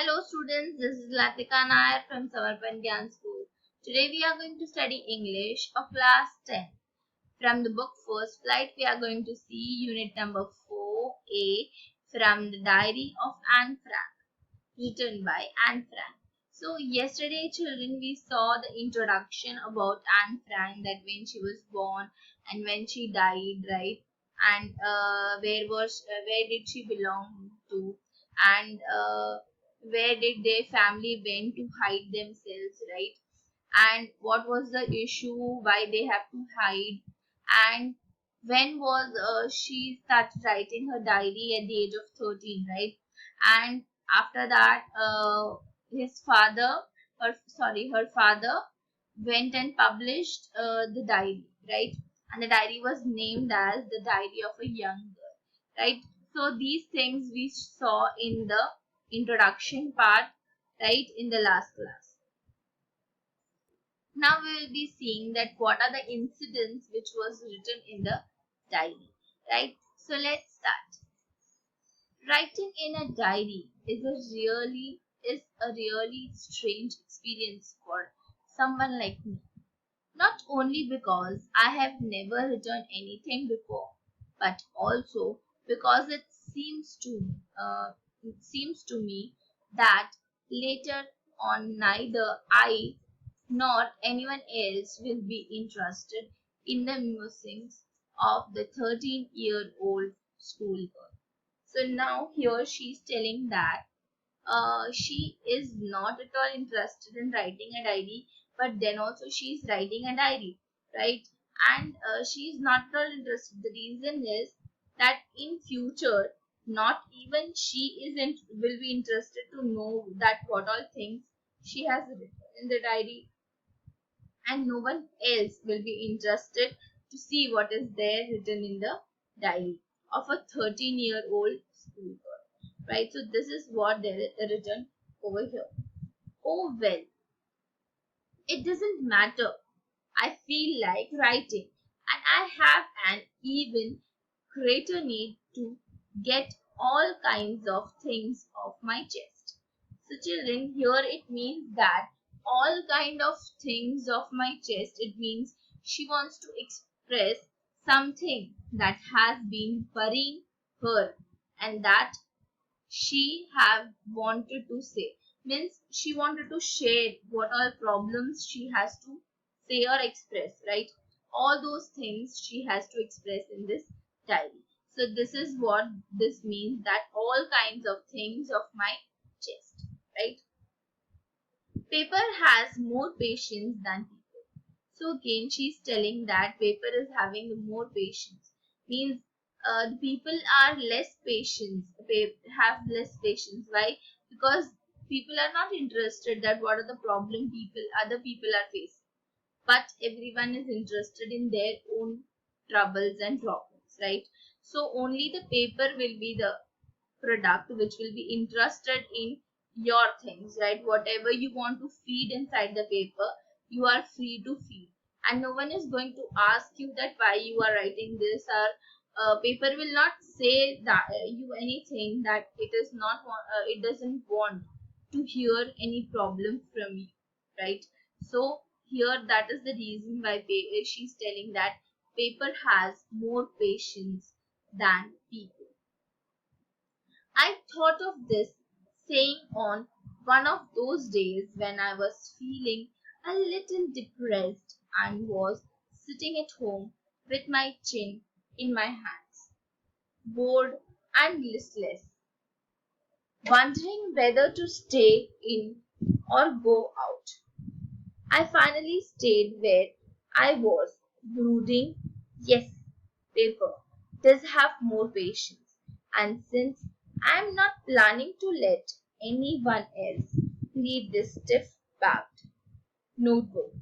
Hello students, this is Latika Nair from Samarpan Gnyan school. Today we are going to study English of class 10. From the book First Flight, we are going to see unit number 4A from the diary of Anne Frank, written by Anne Frank. So yesterday children, we saw the introduction about Anne Frank, that when she was born and when she died, right? And where did she belong to? And where did their family went to hide themselves, right? And what was the issue, why they have to hide, and when was she started writing her diary at the age of 13, right? And after that, her father went and published the diary, right? And the diary was named as the Diary of a Young Girl, right? So these things we saw in the introduction part, right, in the last class. Now we will be seeing that what are the incidents which was written in the diary, right? So let's start. Writing in a diary is a really strange experience for someone like me. Not only because I have never written anything before, but also because it seems to me that later on neither I nor anyone else will be interested in the musings of the 13-year-old schoolgirl. So now here she's telling that she is not at all interested in writing a diary, but then also she's writing a diary, right? And she's not at all interested. The reason is that in future, not even she will be interested to know that what all things she has written in the diary, and no one else will be interested to see what is there written in the diary of a 13-year-old schoolgirl, right? So this is what they're written over here. Oh well, it doesn't matter. I feel like writing, and I have an even greater need to get all kinds of things off my chest. So children, here it means that all kind of things off my chest, it means she wants to express something that has been worrying her and that she have wanted to say, means she wanted to share what all problems she has to say or express, right? All those things she has to express in this diary. So this is what this means, that all kinds of things of my chest, right? Paper has more patience than people. So again she's telling that paper is having more patience, means the people are less patient, have less patience. Why? Because people are not interested that what are the problem other people are facing, but everyone is interested in their own troubles and problems, right? So only the paper will be the product which will be interested in your things, right? Whatever you want to feed inside the paper, you are free to feed, and no one is going to ask you that why you are writing this, or paper will not say that you anything that it doesn't want to hear any problem from you, right? So here that is the reason why she's telling that paper has more patience than people. I thought of this saying on one of those days when I was feeling a little depressed and was sitting at home with my chin in my hands, bored and listless, wondering whether to stay in or go out. I finally stayed where I was, brooding. Yes, paper does have more patience, and since I am not planning to let anyone else read this stiff backed notebook,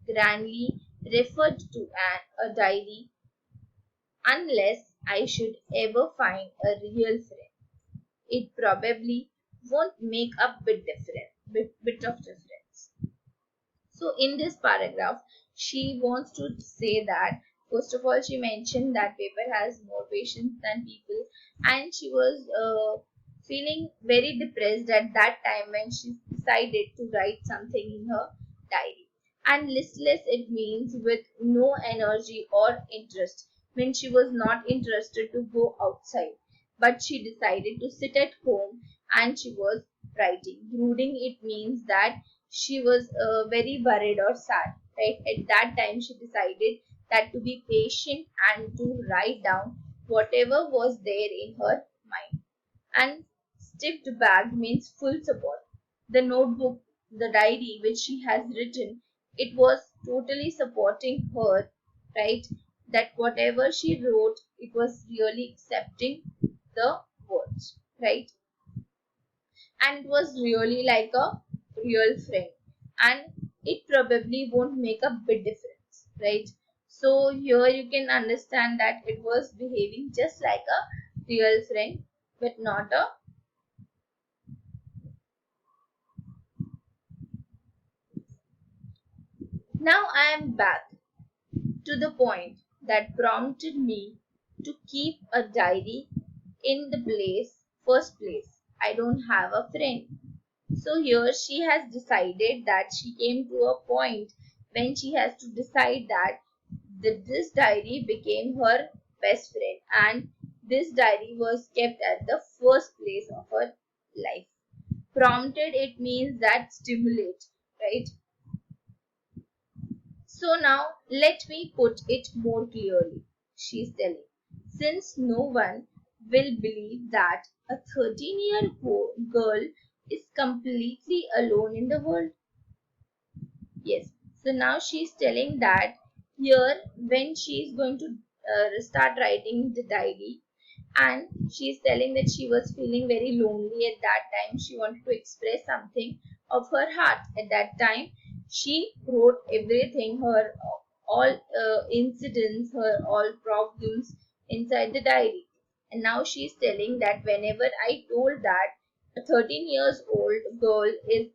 grandly referred to as a diary, unless I should ever find a real friend, it probably won't make a bit of difference. So in this paragraph, she wants to say that first of all, she mentioned that paper has more patience than people, and she was feeling very depressed at that time when she decided to write something in her diary. And listless, it means with no energy or interest, means she was not interested to go outside, but she decided to sit at home and she was writing. Brooding, it means that she was very worried or sad, right? At that time, she decided that to be patient and to write down whatever was there in her mind. And stiffed bag means full support. The notebook, the diary which she has written, it was totally supporting her, right? That whatever she wrote, it was really accepting the words, right? And it was really like a real friend. And it probably won't make a big difference, right? So here you can understand that it was behaving just like a real friend, but not a. Now I am back to the point that prompted me to keep a diary in the first place. I don't have a friend. So here she has decided that she came to a point when she has to decide that this diary became her best friend, and this diary was kept at the first place of her life. Prompted, it means that stimulate, right? So now let me put it more clearly, she's telling. Since no one will believe that a 13-year-old girl is completely alone in the world. Yes. So now she's telling that here when she's going to start writing the diary, and she's telling that she was feeling very lonely at that time. She wanted to express something of her heart at that time. She wrote everything, her all incidents, her all problems inside the diary. And now she's telling that whenever I told that a 13 years old girl is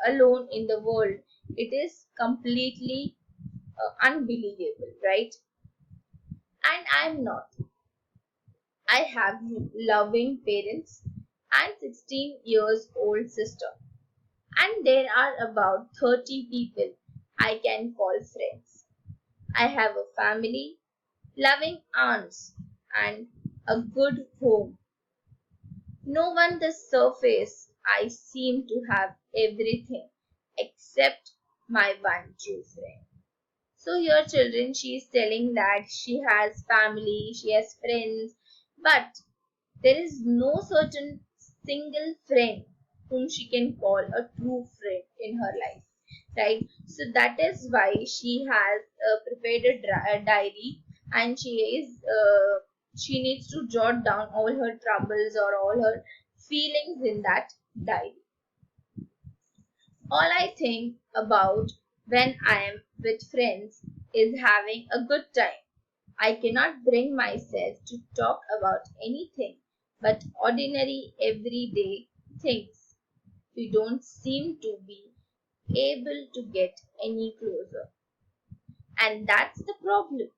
alone in the world, it is completely unbelievable, right? And I'm not. I have loving parents and 16 years old sister, and there are about 30 people I can call friends. I have a family, loving aunts, and a good home. No on the surface I seem to have everything except my one true friend. So here children, she is telling that she has family, she has friends, but there is no certain single friend whom she can call a true friend in her life, right? So that is why she has prepared a diary, and she needs to jot down all her troubles or all her feelings in that diary. All I think about when I am with friends is having a good time. I cannot bring myself to talk about anything but ordinary everyday things. We don't seem to be able to get any closer. And that's the problem.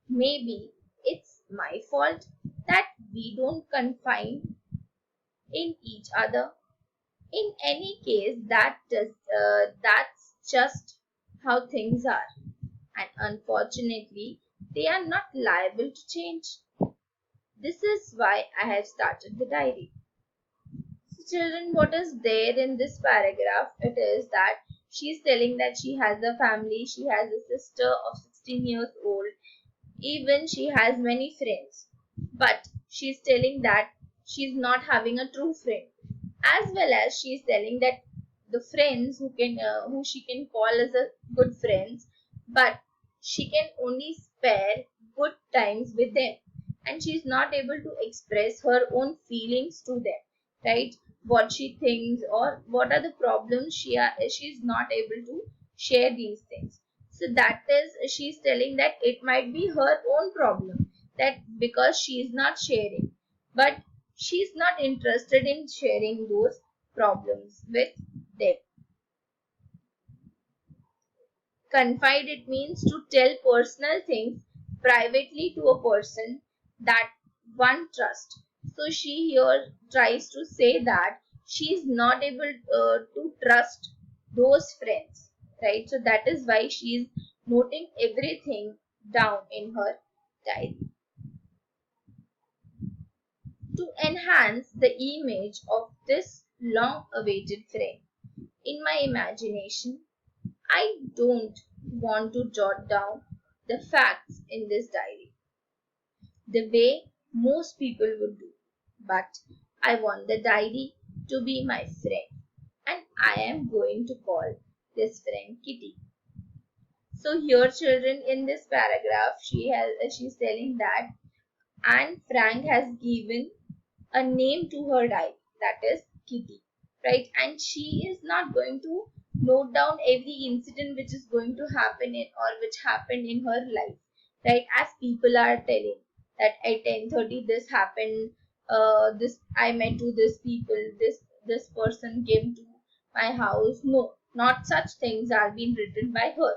Maybe it's my fault that we don't confide in each other. In any case, that's just how things are. And unfortunately, they are not liable to change. This is why I have started the diary. So children, what is there in this paragraph? It is that she is telling that she has a family, she has a sister of 16 years old, even she has many friends. But she is telling that she is not having a true friend. As well as she is telling that the friends who she can call as a good friends, but she can only spare good times with them, and she is not able to express her own feelings to them, right? What she thinks or what are the problems she is not able to share these things. So that is, she is telling that it might be her own problem, that because she is not sharing, but she's not interested in sharing those problems with them. Confide, it means to tell personal things privately to a person that one trusts. So she here tries to say that she is not able to trust those friends, right? So that is why she is noting everything down in her diary. To enhance the image of this long awaited friend, in my imagination, I don't want to jot down the facts in this diary the way most people would do, but I want the diary to be my friend, and I am going to call this friend Kitty. So here, children, in this paragraph, she's telling that Anne Frank has given a name to her diary, that is Kitty, right? And she is not going to note down every incident which is going to happen in or which happened in her life, right? As people are telling that at 10:30 this happened, this I met to this people, this person came to my house. No, not such things are being written by her,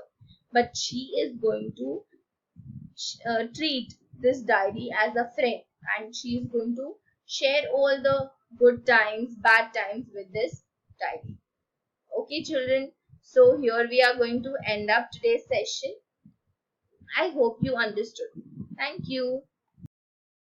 but she is going to treat this diary as a friend, and she is going to share all the good times, bad times with this diary. Okay, children. So here we are going to end up today's session. I hope you understood. Thank you.